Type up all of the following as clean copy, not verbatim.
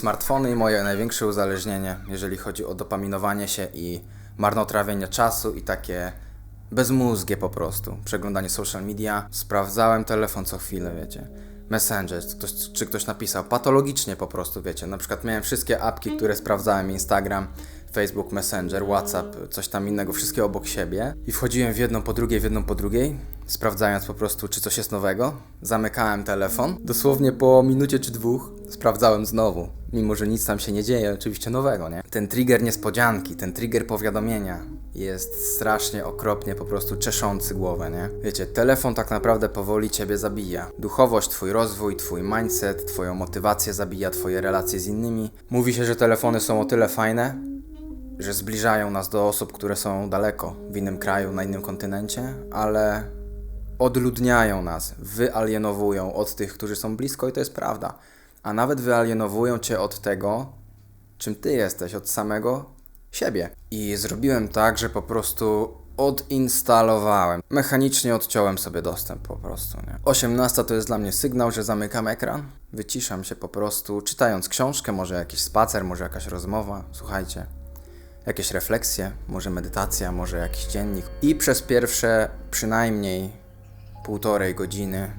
Smartfony i moje największe uzależnienie, jeżeli chodzi o dopaminowanie się i marnotrawienie czasu i takie bezmózgie po prostu. Przeglądanie social media. Sprawdzałem telefon co chwilę, wiecie. Messenger, czy ktoś napisał. Patologicznie po prostu, wiecie. Na przykład miałem wszystkie apki, które sprawdzałem. Instagram, Facebook, Messenger, WhatsApp, coś tam innego. Wszystkie obok siebie. I wchodziłem w jedną po drugiej. Sprawdzając po prostu, czy coś jest nowego. Zamykałem telefon. Dosłownie po minucie czy dwóch sprawdzałem znowu. Mimo, że nic tam się nie dzieje, oczywiście nowego, nie? Ten trigger niespodzianki, ten trigger powiadomienia jest strasznie okropnie po prostu czeszący głowę, nie? Wiecie, telefon tak naprawdę powoli ciebie zabija. Duchowość, twój rozwój, twój mindset, twoją motywację zabija, twoje relacje z innymi. Mówi się, że telefony są o tyle fajne, że zbliżają nas do osób, które są daleko, w innym kraju, na innym kontynencie, ale odludniają nas, wyalienowują od tych, którzy są blisko i to jest prawda. A nawet wyalienowują cię od tego, czym ty jesteś, od samego siebie. I zrobiłem tak, że po prostu odinstalowałem. Mechanicznie odciąłem sobie dostęp po prostu, nie? 18 to jest dla mnie sygnał, że zamykam ekran. Wyciszam się po prostu, czytając książkę, może jakiś spacer, może jakaś rozmowa. Słuchajcie. Jakieś refleksje, może medytacja, może jakiś dziennik. I przez pierwsze przynajmniej 1,5 godziny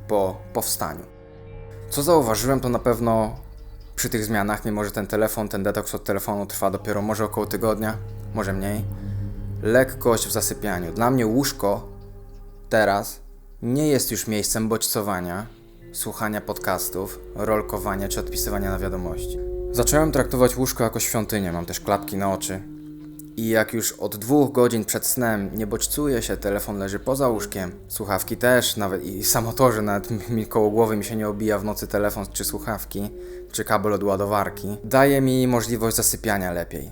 po powstaniu. Co zauważyłem, to na pewno przy tych zmianach, mimo że ten detoks od telefonu trwa dopiero może około tygodnia, może mniej, lekkość w zasypianiu. Dla mnie łóżko teraz nie jest już miejscem bodźcowania, słuchania podcastów, rolkowania czy odpisywania na wiadomości. Zacząłem traktować łóżko jako świątynię, mam też klapki na oczy. I jak już od 2 godzin przed snem nie bodźcuje się, telefon leży poza łóżkiem, słuchawki też, nawet i samo to, że nawet koło głowy mi się nie obija w nocy telefon czy słuchawki, czy kabel od ładowarki, daje mi możliwość zasypiania lepiej.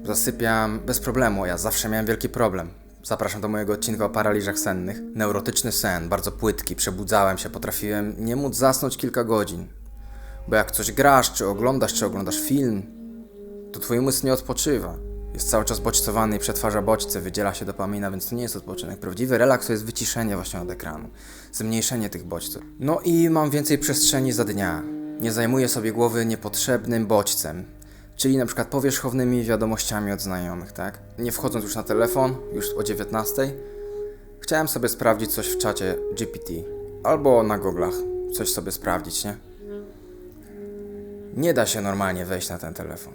Zasypiam bez problemu, ja zawsze miałem wielki problem. Zapraszam do mojego odcinka o paraliżach sennych. Neurotyczny sen, bardzo płytki, przebudzałem się, potrafiłem nie móc zasnąć kilka godzin. Bo jak coś grasz, czy oglądasz film, to twój umysł nie odpoczywa. Jest cały czas bodźcowany i przetwarza bodźce, wydziela się dopamina, więc to nie jest odpoczynek. Prawdziwy relaks to jest wyciszenie właśnie od ekranu, zmniejszenie tych bodźców. No i mam więcej przestrzeni za dnia. Nie zajmuję sobie głowy niepotrzebnym bodźcem, czyli na przykład powierzchownymi wiadomościami od znajomych, tak? Nie wchodząc już na telefon, już o 19:00, chciałem sobie sprawdzić coś w czacie GPT albo na Google'ach, coś sobie sprawdzić, nie? Nie da się normalnie wejść na ten telefon.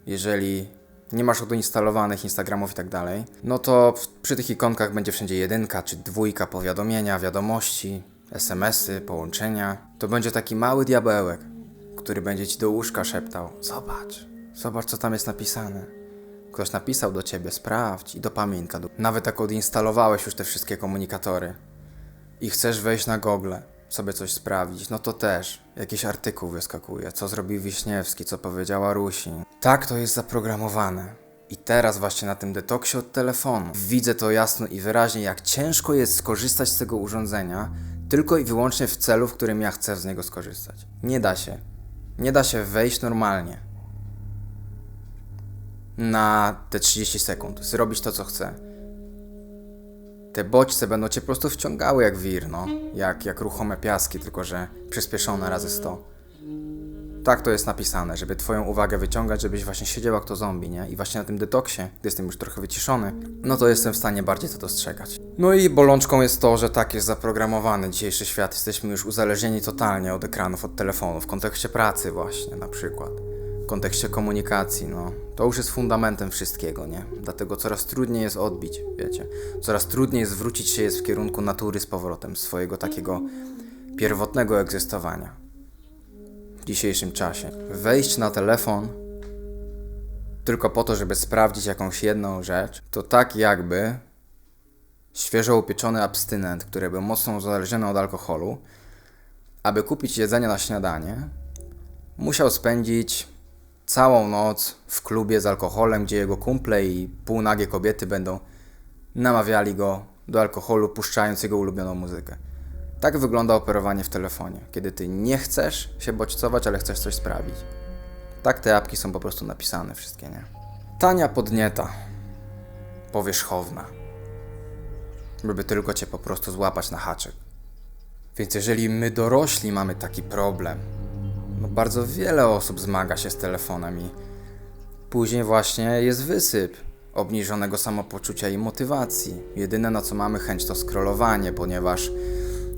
Jeżeli nie masz odinstalowanych Instagramów i tak dalej, no to przy tych ikonkach będzie wszędzie 1 czy 2 powiadomienia, wiadomości, SMS-y, połączenia. To będzie taki mały diabełek, który będzie ci do łóżka szeptał: zobacz co tam jest napisane. Ktoś napisał do ciebie, sprawdź, i dopaminka. Nawet jak odinstalowałeś już te wszystkie komunikatory i chcesz wejść na Google, sobie coś sprawdzić, no to też jakiś artykuł wyskakuje, co zrobił Wiśniewski, co powiedziała Rusin. Tak to jest zaprogramowane. I teraz właśnie na tym detoksie od telefonu widzę to jasno i wyraźnie, jak ciężko jest skorzystać z tego urządzenia tylko i wyłącznie w celu, w którym ja chcę z niego skorzystać. Nie da się. Nie da się wejść normalnie na te 30 sekund, zrobić to, co chcę. Te bodźce będą cię po prostu wciągały jak wir, no. Jak ruchome piaski, tylko że przyspieszone razy 100. Tak to jest napisane, żeby twoją uwagę wyciągać, żebyś właśnie siedział jak to zombie, nie? I właśnie na tym detoksie, gdy jestem już trochę wyciszony, no to jestem w stanie bardziej to dostrzegać. No i bolączką jest to, że tak jest zaprogramowany dzisiejszy świat. Jesteśmy już uzależnieni totalnie od ekranów, od telefonów, w kontekście pracy właśnie na przykład. W kontekście komunikacji, no. To już jest fundamentem wszystkiego, nie? Dlatego coraz trudniej jest odbić, wiecie. Coraz trudniej zwrócić się jest w kierunku natury z powrotem, swojego takiego pierwotnego egzystowania. W dzisiejszym czasie. Wejść na telefon tylko po to, żeby sprawdzić jakąś jedną rzecz, to tak jakby świeżo upieczony abstynent, który był mocno uzależniony od alkoholu, aby kupić jedzenie na śniadanie, musiał spędzić całą noc w klubie z alkoholem, gdzie jego kumple i półnagie kobiety będą namawiali go do alkoholu, puszczając jego ulubioną muzykę. Tak wygląda operowanie w telefonie, kiedy ty nie chcesz się bodźcować, ale chcesz coś sprawić. Tak te apki są po prostu napisane wszystkie, nie? Tania podnieta, powierzchowna, żeby tylko cię po prostu złapać na haczyk. Więc jeżeli my dorośli mamy taki problem, No, bardzo wiele osób zmaga się z telefonem i później właśnie jest wysyp obniżonego samopoczucia i motywacji. Jedyne na co mamy chęć to scrollowanie, ponieważ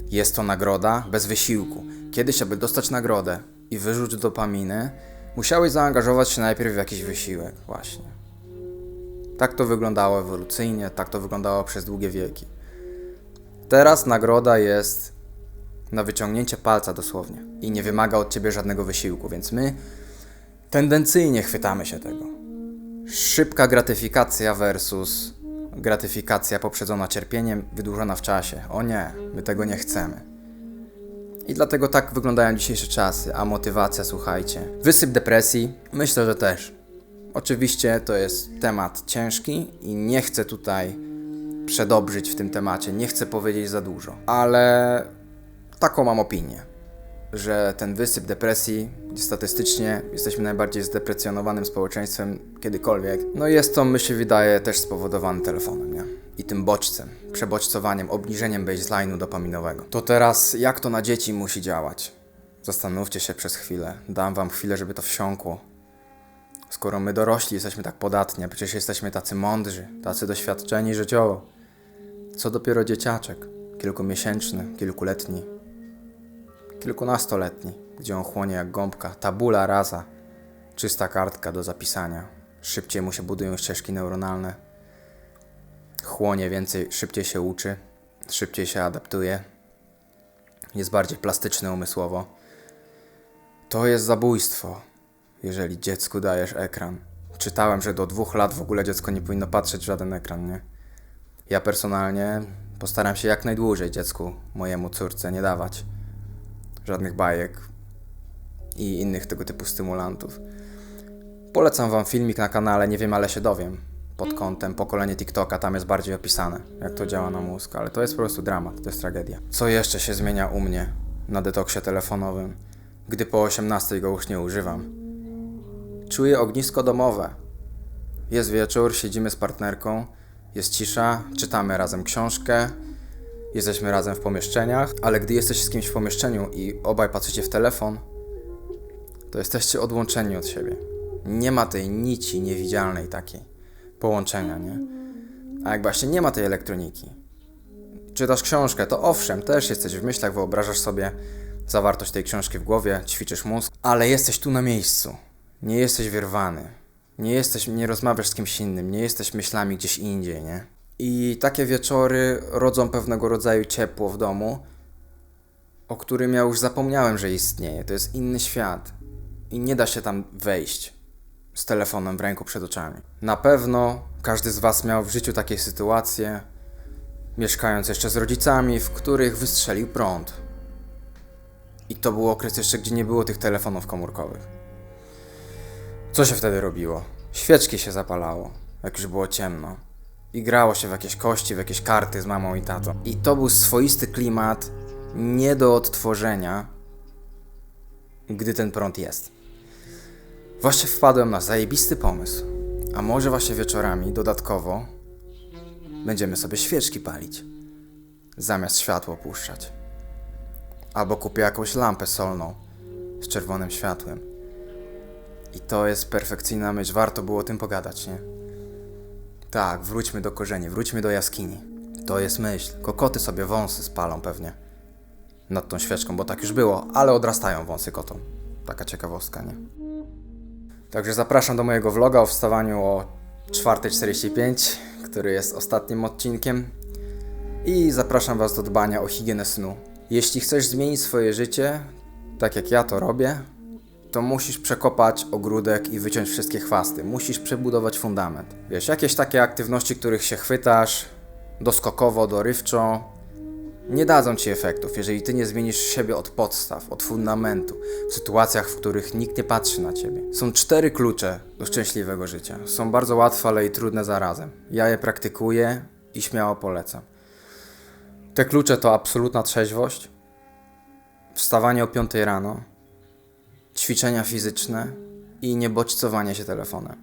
jest to nagroda bez wysiłku. Kiedyś, aby dostać nagrodę i wyrzuć dopaminy, musiałeś zaangażować się najpierw w jakiś wysiłek właśnie. Tak to wyglądało ewolucyjnie, tak to wyglądało przez długie wieki. Teraz nagroda jest na wyciągnięcie palca dosłownie i nie wymaga od ciebie żadnego wysiłku, więc my tendencyjnie chwytamy się tego. Szybka gratyfikacja versus gratyfikacja poprzedzona cierpieniem, wydłużona w czasie. O nie, my tego nie chcemy. I dlatego tak wyglądają dzisiejsze czasy, a motywacja, słuchajcie. Wysyp depresji? Myślę, że też. Oczywiście to jest temat ciężki i nie chcę tutaj przedobrzyć w tym temacie, nie chcę powiedzieć za dużo, ale taką mam opinię, że ten wysyp depresji, statystycznie jesteśmy najbardziej zdeprecjonowanym społeczeństwem kiedykolwiek, no jest to, mi się wydaje, też spowodowane telefonem, nie? I tym bodźcem, przebodźcowaniem, obniżeniem baseline'u dopaminowego. To teraz, jak to na dzieci musi działać? Zastanówcie się przez chwilę, dam wam chwilę, żeby to wsiąkło. Skoro my dorośli jesteśmy tak podatni, a przecież jesteśmy tacy mądrzy, tacy doświadczeni życiowo. Co dopiero dzieciaczek, kilkumiesięczny, kilkuletni, kilkunastoletni, gdzie on chłonie jak gąbka, tabula rasa, czysta kartka do zapisania. Szybciej mu się budują ścieżki neuronalne, chłonie więcej, szybciej się uczy, szybciej się adaptuje, jest bardziej plastyczny umysłowo. To jest zabójstwo, jeżeli dziecku dajesz ekran. Czytałem, że do 2 lat w ogóle dziecko nie powinno patrzeć w żaden ekran, nie? Ja personalnie postaram się jak najdłużej dziecku, mojemu córce, nie dawać żadnych bajek i innych tego typu stymulantów. Polecam wam filmik na kanale Nie wiem, ale się dowiem pod kątem pokolenie TikToka, tam jest bardziej opisane, jak to działa na mózg, ale to jest po prostu dramat, to jest tragedia. Co jeszcze się zmienia u mnie na detoksie telefonowym, gdy po 18 go już nie używam? Czuję ognisko domowe. Jest wieczór, siedzimy z partnerką, jest cisza, czytamy razem książkę, jesteśmy razem w pomieszczeniach, ale gdy jesteś z kimś w pomieszczeniu i obaj patrzycie w telefon, to jesteście odłączeni od siebie. Nie ma tej nici niewidzialnej takiej połączenia, nie? A jak właśnie nie ma tej elektroniki, czytasz książkę, to owszem, też jesteś w myślach, wyobrażasz sobie zawartość tej książki w głowie, ćwiczysz mózg, ale jesteś tu na miejscu. Nie jesteś wyrwany. Nie rozmawiasz z kimś innym, nie jesteś myślami gdzieś indziej, nie? I takie wieczory rodzą pewnego rodzaju ciepło w domu, o którym ja już zapomniałem, że istnieje. To jest inny świat i nie da się tam wejść z telefonem w ręku przed oczami. Na pewno każdy z was miał w życiu takie sytuacje, mieszkając jeszcze z rodzicami, w których wystrzelił prąd. I to był okres jeszcze, gdzie nie było tych telefonów komórkowych. Co się wtedy robiło? Świeczki się zapalało, jak już było ciemno. I grało się w jakieś kości, w jakieś karty z mamą i tatą. I to był swoisty klimat nie do odtworzenia, gdy ten prąd jest. Właśnie wpadłem na zajebisty pomysł. A może właśnie wieczorami dodatkowo będziemy sobie świeczki palić, zamiast światło puszczać. Albo kupię jakąś lampę solną z czerwonym światłem. I to jest perfekcyjna myśl, warto było o tym pogadać, nie? Tak, wróćmy do korzeni, wróćmy do jaskini. To jest myśl. Kokoty sobie wąsy spalą pewnie nad tą świeczką, bo tak już było, ale odrastają wąsy kotom. Taka ciekawostka, nie? Także zapraszam do mojego vloga o wstawaniu o 4:45, który jest ostatnim odcinkiem. I zapraszam was do dbania o higienę snu. Jeśli chcesz zmienić swoje życie, tak jak ja to robię, to musisz przekopać ogródek i wyciąć wszystkie chwasty. Musisz przebudować fundament. Wiesz, jakieś takie aktywności, których się chwytasz doskokowo, dorywczo, nie dadzą ci efektów, jeżeli ty nie zmienisz siebie od podstaw, od fundamentu, w sytuacjach, w których nikt nie patrzy na ciebie. Są 4 klucze do szczęśliwego życia. Są bardzo łatwe, ale i trudne zarazem. Ja je praktykuję i śmiało polecam. Te klucze to absolutna trzeźwość, wstawanie o 5 rano, ćwiczenia fizyczne i niebodźcowanie się telefonem.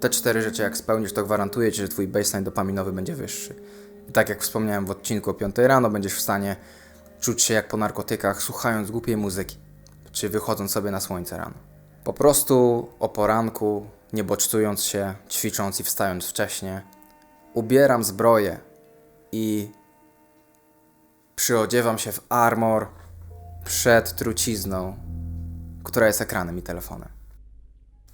Te 4 rzeczy jak spełnisz, to gwarantuję ci, że twój baseline dopaminowy będzie wyższy. I tak jak wspomniałem w odcinku o 5 rano, będziesz w stanie czuć się jak po narkotykach, słuchając głupiej muzyki. czy wychodząc sobie na słońce rano. Po prostu o poranku, nie bodźcując się, ćwicząc i wstając wcześnie, ubieram zbroję i przyodziewam się w armor przed trucizną, która jest ekranem i telefonem.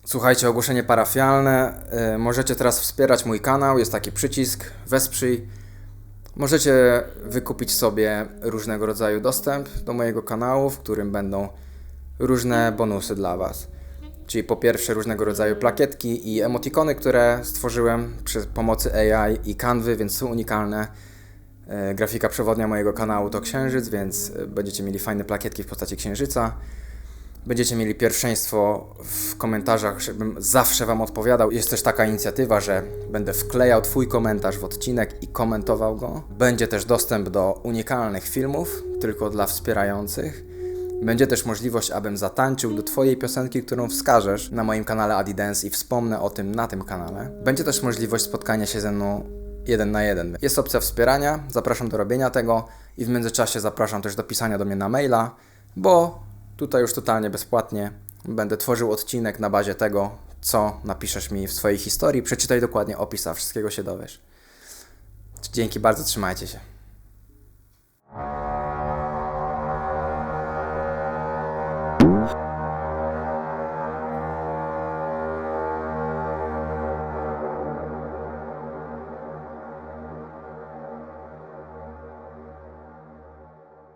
Słuchajcie, ogłoszenie parafialne. Możecie teraz wspierać mój kanał, jest taki przycisk wesprzyj. Możecie wykupić sobie różnego rodzaju dostęp do mojego kanału, w którym będą różne bonusy dla Was. Czyli po pierwsze różnego rodzaju plakietki i emotikony, które stworzyłem przy pomocy AI i Canvy, więc są unikalne. Grafika przewodnia mojego kanału to księżyc, więc będziecie mieli fajne plakietki w postaci księżyca. Będziecie mieli pierwszeństwo w komentarzach, żebym zawsze Wam odpowiadał. Jest też taka inicjatywa, że będę wklejał Twój komentarz w odcinek i komentował go. Będzie też dostęp do unikalnych filmów, tylko dla wspierających. Będzie też możliwość, abym zatańczył do Twojej piosenki, którą wskażesz na moim kanale AdiDance i wspomnę o tym na tym kanale. Będzie też możliwość spotkania się ze mną 1 na 1. Jest opcja wspierania, zapraszam do robienia tego i w międzyczasie zapraszam też do pisania do mnie na maila, bo tutaj już totalnie bezpłatnie będę tworzył odcinek na bazie tego, co napiszesz mi w swojej historii. Przeczytaj dokładnie opis, a wszystkiego się dowiesz. Dzięki bardzo, trzymajcie się.